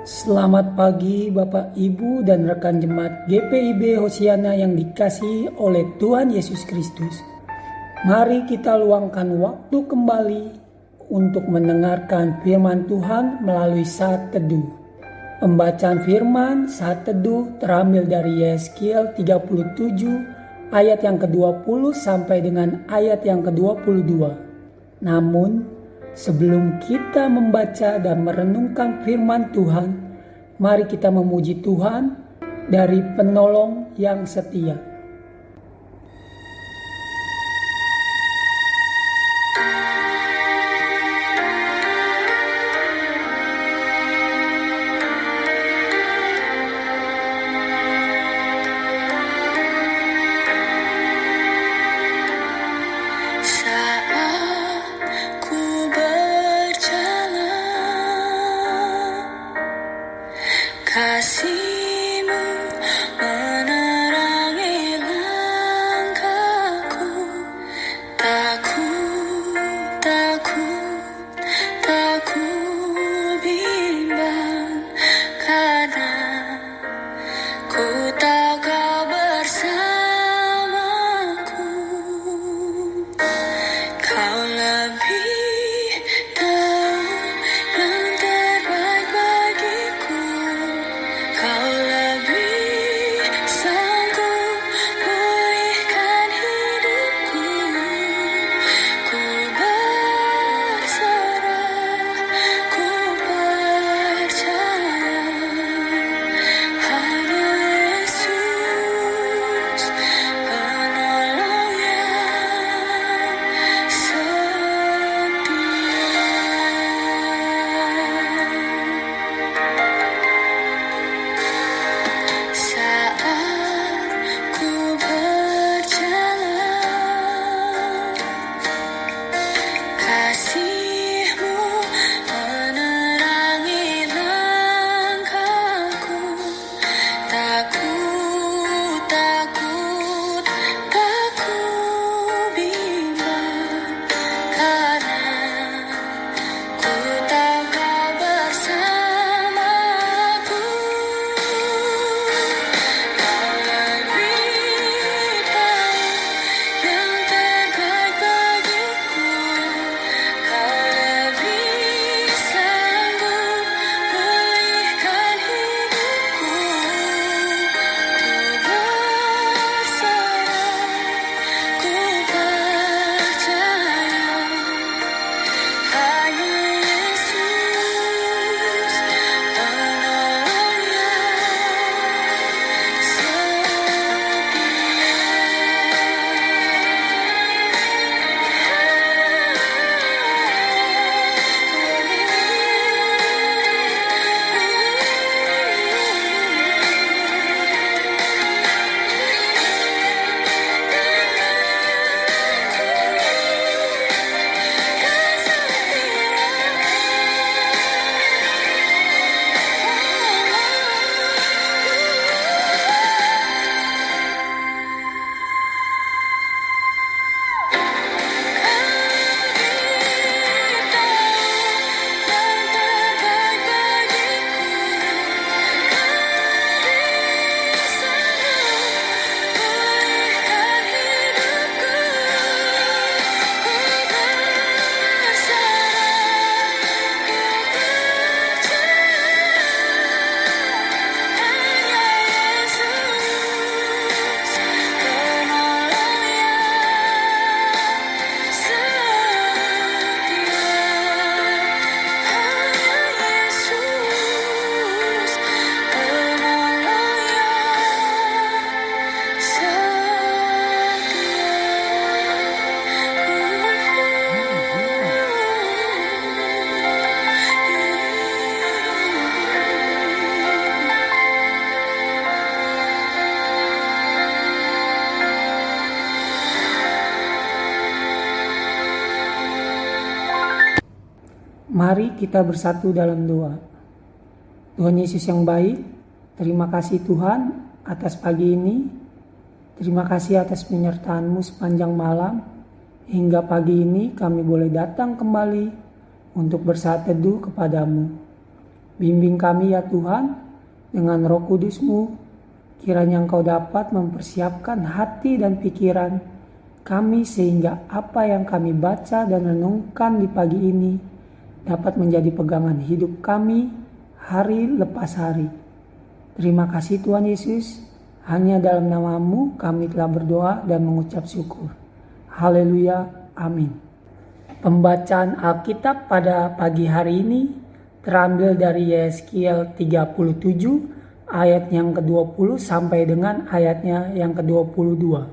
Selamat pagi Bapak Ibu dan rekan jemaat GPIB Hosiana yang dikasihi oleh Tuhan Yesus Kristus. Mari kita luangkan waktu kembali untuk mendengarkan firman Tuhan melalui saat teduh. Pembacaan firman saat teduh terambil dari Yeskiel 37 ayat yang ke-20 sampai dengan ayat yang ke-22. Namun, sebelum kita membaca dan merenungkan firman Tuhan, mari kita memuji Tuhan dari penolong yang setia. Kasih-Mu menerangi langkahku, tak ku bimbang, karena ku tahu Kau bersamaku. Kau lebih tahu yang terbaik bagiku. Kau lebih sanggup pulihkan hidupku. Ku berserah, ku percaya, hanya Yesus penolong yang setia. Saat ku berjalan, kasih-Mu menerangi langkahku. Takut, tak ku bimbang, karena ku tahu Kau bersamaku. Kau lebih tahu yang terbaik bagiku. Kau lebih sanggup pulihkan hidupku. Ku berserah, ku percaya, hanya Yesus penolong yang Mari kita bersatu dalam doa. Tuhan Yesus yang baik, terima kasih Tuhan atas pagi ini. Terima kasih atas penyertaan-Mu sepanjang malam. Hingga pagi ini kami boleh datang kembali untuk bersaat teduh kepada-Mu. Bimbing kami ya Tuhan, dengan Roh Kudus-Mu, kiranya Engkau dapat mempersiapkan hati dan pikiran kami sehingga apa yang kami baca dan renungkan di pagi ini dapat menjadi pegangan hidup kami hari lepas hari. Terima kasih Tuhan Yesus, hanya dalam nama-Mu kami telah berdoa dan mengucap syukur. Haleluya, amin. Pembacaan Alkitab pada pagi hari ini terambil dari Yeskiel 37 ayat yang ke-20 sampai dengan ayatnya yang ke-22.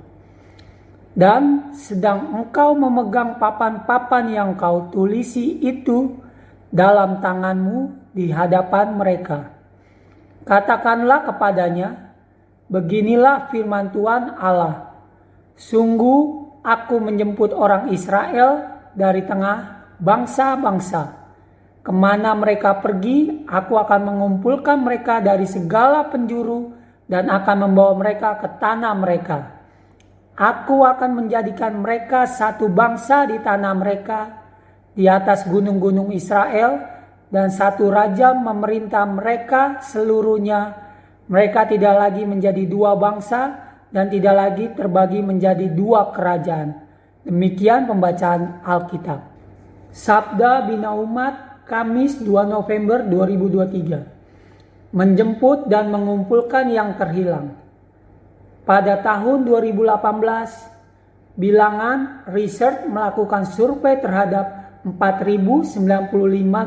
Dan sedang engkau memegang papan-papan yang kau tulisi itu dalam tanganmu di hadapan mereka. Katakanlah kepadanya, beginilah firman Tuhan Allah. Sungguh aku menjemput orang Israel dari tengah bangsa-bangsa. Kemana mereka pergi, aku akan mengumpulkan mereka dari segala penjuru dan akan membawa mereka ke tanah mereka. Aku akan menjadikan mereka satu bangsa di tanah mereka, di atas gunung-gunung Israel, dan satu raja memerintah mereka seluruhnya. Mereka tidak lagi menjadi dua bangsa, dan tidak lagi terbagi menjadi dua kerajaan. Demikian pembacaan Alkitab. Sabda Bina Umat, Kamis 2 November 2023. Menjemput dan mengumpulkan yang terhilang. Pada tahun 2018, Bilangan Research melakukan survei terhadap 4.095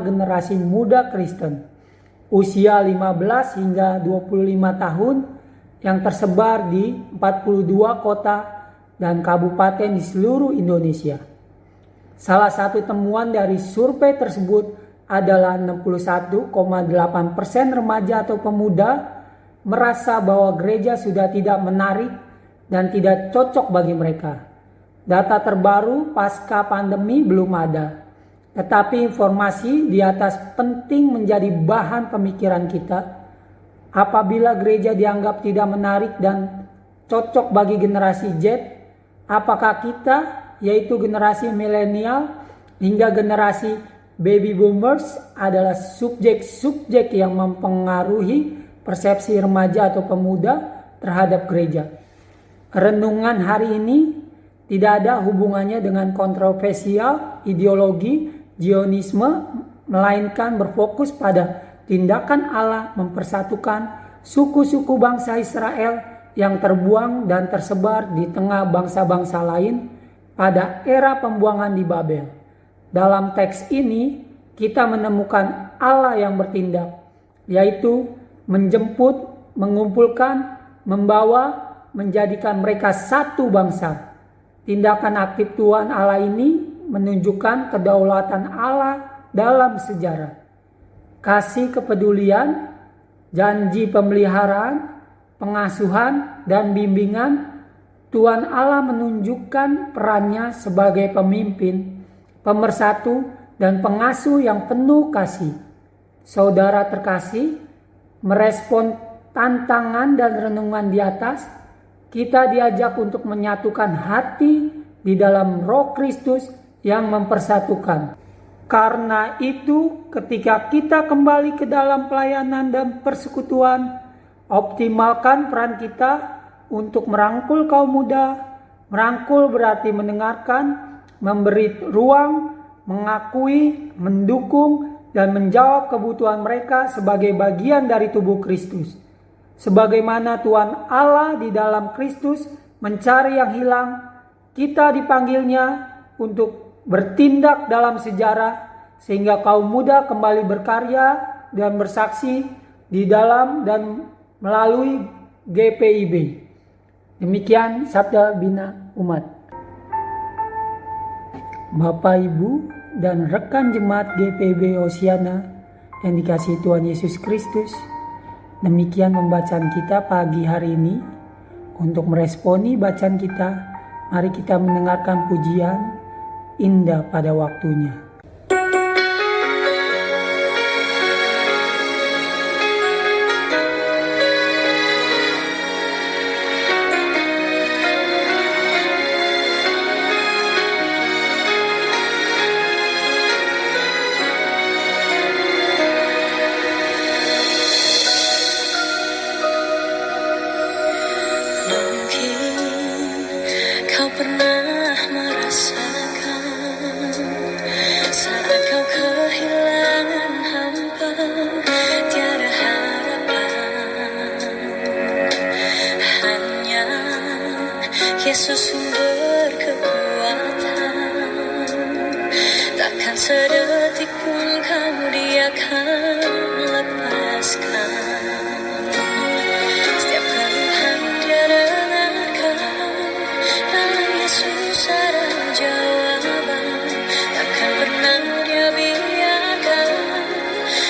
generasi muda Kristen usia 15 hingga 25 tahun yang tersebar di 42 kota dan kabupaten di seluruh Indonesia. Salah satu temuan dari survei tersebut adalah 61,8% remaja atau pemuda merasa bahwa gereja sudah tidak menarik dan tidak cocok bagi mereka. Data terbaru pasca pandemi belum ada, tetapi informasi di atas penting menjadi bahan pemikiran kita. Apabila gereja dianggap tidak menarik dan cocok bagi generasi Z, apakah kita, yaitu generasi milenial hingga generasi baby boomers, adalah subjek-subjek yang mempengaruhi persepsi remaja atau pemuda terhadap gereja? Renungan hari ini tidak ada hubungannya dengan kontroversial ideologi Zionisme, melainkan berfokus pada tindakan Allah mempersatukan suku-suku bangsa Israel yang terbuang dan tersebar di tengah bangsa-bangsa lain pada era pembuangan di Babel. Dalam teks ini kita menemukan Allah yang bertindak, yaitu menjemput, mengumpulkan, membawa, menjadikan mereka satu bangsa. Tindakan aktif Tuhan Allah ini menunjukkan kedaulatan Allah dalam sejarah. Kasih kepedulian, janji pemeliharaan, pengasuhan, dan bimbingan. Tuhan Allah menunjukkan perannya sebagai pemimpin, pemersatu, dan pengasuh yang penuh kasih. Saudara terkasih, merespon tantangan dan renungan di atas, kita diajak untuk menyatukan hati di dalam Roh Kristus yang mempersatukan. Karena itu, ketika kita kembali ke dalam pelayanan dan persekutuan, optimalkan peran kita untuk merangkul kaum muda. Merangkul berarti mendengarkan, memberi ruang, mengakui, mendukung, dan menjawab kebutuhan mereka sebagai bagian dari tubuh Kristus. Sebagaimana Tuhan Allah di dalam Kristus mencari yang hilang, kita dipanggilnya untuk bertindak dalam sejarah sehingga kaum muda kembali berkarya dan bersaksi di dalam dan melalui GPIB. Demikian Sabda Bina Umat. Bapak, Ibu, dan rekan jemaat GPIB Hosiana yang dikasihi Tuhan Yesus Kristus, demikian pembacaan kita pagi hari ini. Untuk meresponi bacaan kita, mari kita mendengarkan pujian Indah pada Waktunya. Yesus sumber kekuatan. Takkan sedetik pun kau Dia akan lepaskan. Setiap keluhan Dia dengarkan, dalam Yesus ada jawaban. Takkan pernah Dia biarkan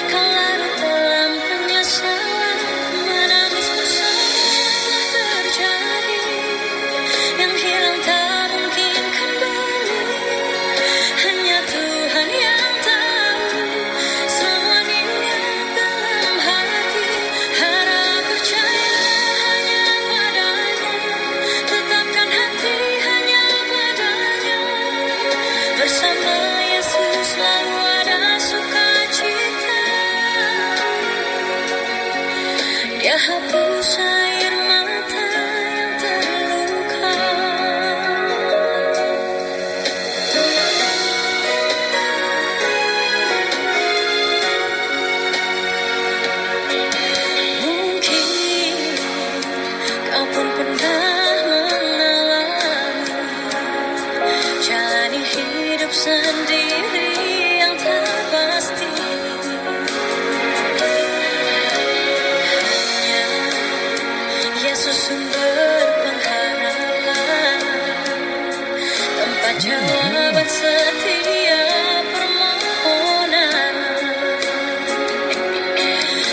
kau larut dalam penyesalan. Menangis bersama telah terjadi, yang hilang tak mungkin kembali. Hanya Tuhan yang tahu semua niat dalam hati. Harap percaya hanya padanya, tetapkan hati hanya padanya. Bersama Yesus selalu ada sukacita. Dia hapus air mata yang terluka. Mungkin kau pun pernah mengalami jalani hidup sendiri yang tak pasti. Hanya Yesus sumber pengharapan, tempat jawaban setiap permohonan.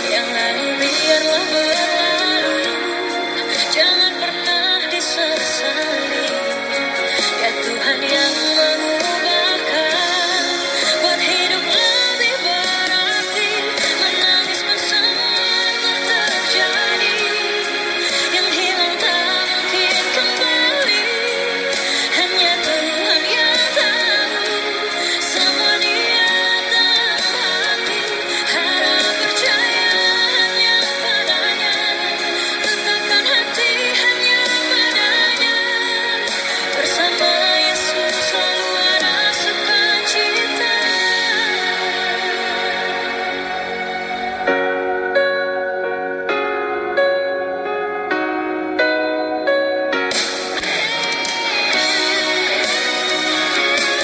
Yang lalu biarlah berlalu, jangan pernah disesali. Ya Tuhan yang mengubahkan, buat hidup lebih berarti. Menangis bersama telah terjadi, yang hilang tak mungkin kembali. Hanya Tuhan yang tahu semua niat dalam hati. Harap percaya hanya padanya, tetapkan hati hanya padanya. Bersama Yesus selalu ada sukacita.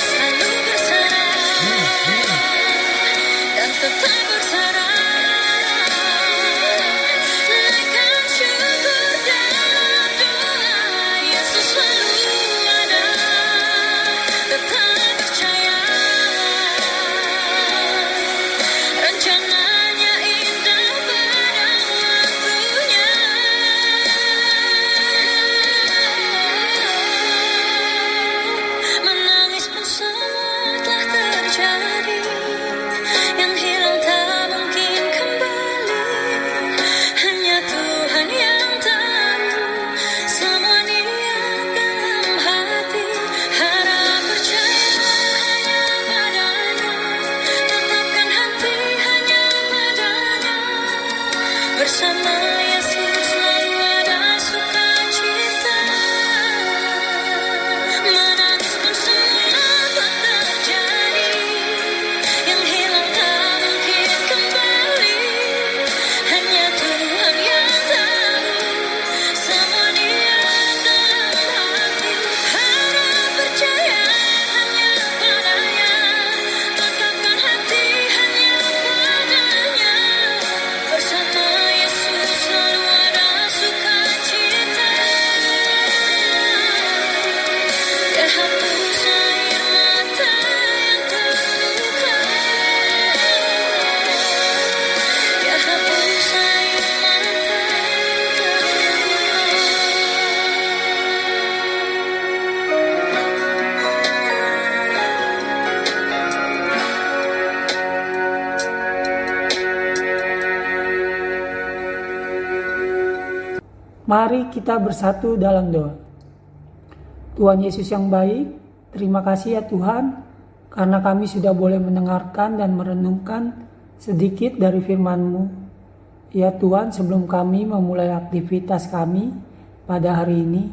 Selalu berserah dan tetap berserah. Naikkan syukur dalam doa. Yesus selalu ada, tetap percaya. Rencananya indah pada waktunya. Menangis pun semua telah terjadi, yang hilang tak mungkin kembali. Hanya Tuhan yang tahu semua niat dalam hati. Harap percaya hanya padanya, tetapkan hati hanya padanya. Bersama Yesus selalu ada sukacita. Menangis pun semua telah terjadi, yang hilang tak mungkin kembali. Hanya Tuhan yang tahu semua niat dalam hati. Harap percaya hanya padanya, tetapkan hati hanya padanya. Bersama Yesus selalu ada sukacita. Dia hapus air mata yang terluka. Dia hapus air mata yang Mari kita bersatu dalam doa. Tuhan Yesus yang baik, terima kasih ya Tuhan, karena kami sudah boleh mendengarkan dan merenungkan sedikit dari firman-Mu. Ya Tuhan, sebelum kami memulai aktivitas kami pada hari ini,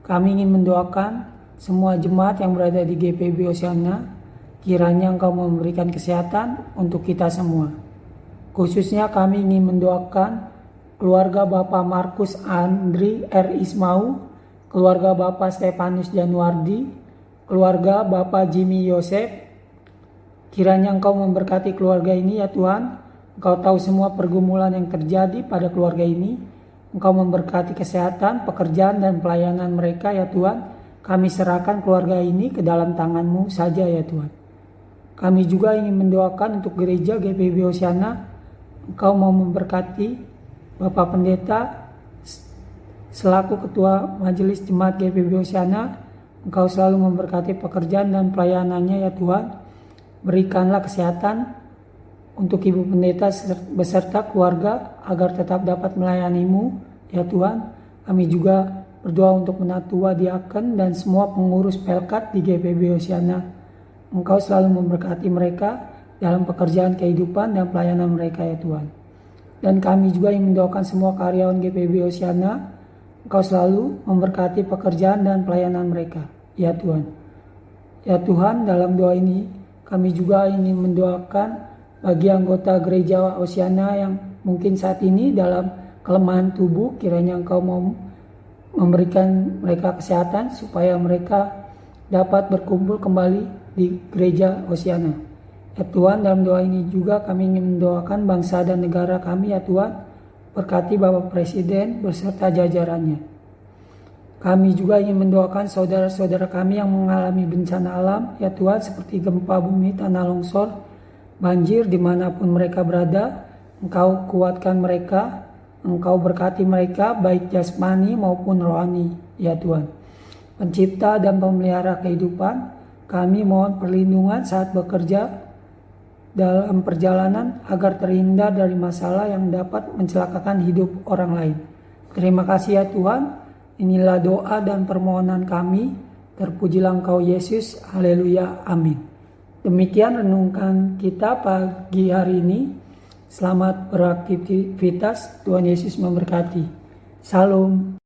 kami ingin mendoakan semua jemaat yang berada di GPIB Hosiana, kiranya Engkau memberikan kesehatan untuk kita semua. Khususnya kami ingin mendoakan keluarga Bapak Markus Andri R. Ismau keluarga Bapak Stefanus Januardi, keluarga Bapak Jimmy Yosef. Kiranya Engkau memberkati keluarga ini ya Tuhan. Engkau tahu semua pergumulan yang terjadi pada keluarga ini. Engkau memberkati kesehatan, pekerjaan, dan pelayanan mereka ya Tuhan. Kami serahkan keluarga ini ke dalam tangan-Mu saja ya Tuhan. Kami juga ingin mendoakan untuk gereja GPIB Hosiana. Engkau mau memberkati Bapak Pendeta selaku Ketua Majelis Jemaat GPIB Hosiana. Engkau selalu memberkati pekerjaan dan pelayanannya ya Tuhan. Berikanlah kesehatan untuk Ibu Pendeta beserta keluarga agar tetap dapat melayani-Mu ya Tuhan. Kami juga berdoa untuk Penatua Diaken dan semua pengurus Pelkat di GPIB Hosiana. Engkau selalu memberkati mereka dalam pekerjaan kehidupan dan pelayanan mereka ya Tuhan. Dan kami juga ingin mendoakan semua karyawan GPIB Hosiana. Engkau selalu memberkati pekerjaan dan pelayanan mereka ya Tuhan. Ya Tuhan, dalam doa ini kami juga ingin mendoakan bagi anggota gereja Hosiana yang mungkin saat ini dalam kelemahan tubuh. Kiranya Engkau mau memberikan mereka kesehatan supaya mereka dapat berkumpul kembali di gereja Hosiana. Ya Tuhan, dalam doa ini juga kami ingin mendoakan bangsa dan negara kami ya Tuhan. Berkati Bapak Presiden beserta jajarannya. Kami juga ingin mendoakan saudara-saudara kami yang mengalami bencana alam ya Tuhan, seperti gempa bumi, tanah longsor, banjir dimanapun mereka berada. Engkau kuatkan mereka, Engkau berkati mereka baik jasmani maupun rohani ya Tuhan. Pencipta dan pemelihara kehidupan, kami mohon perlindungan saat bekerja dalam perjalanan agar terhindar dari masalah yang dapat mencelakakan hidup orang lain. Terima kasih ya Tuhan. Inilah doa dan permohonan kami. Terpujilah Engkau Yesus. Haleluya. Amin. Demikian renungkan kita pagi hari ini. Selamat beraktivitas. Tuhan Yesus memberkati. Salam.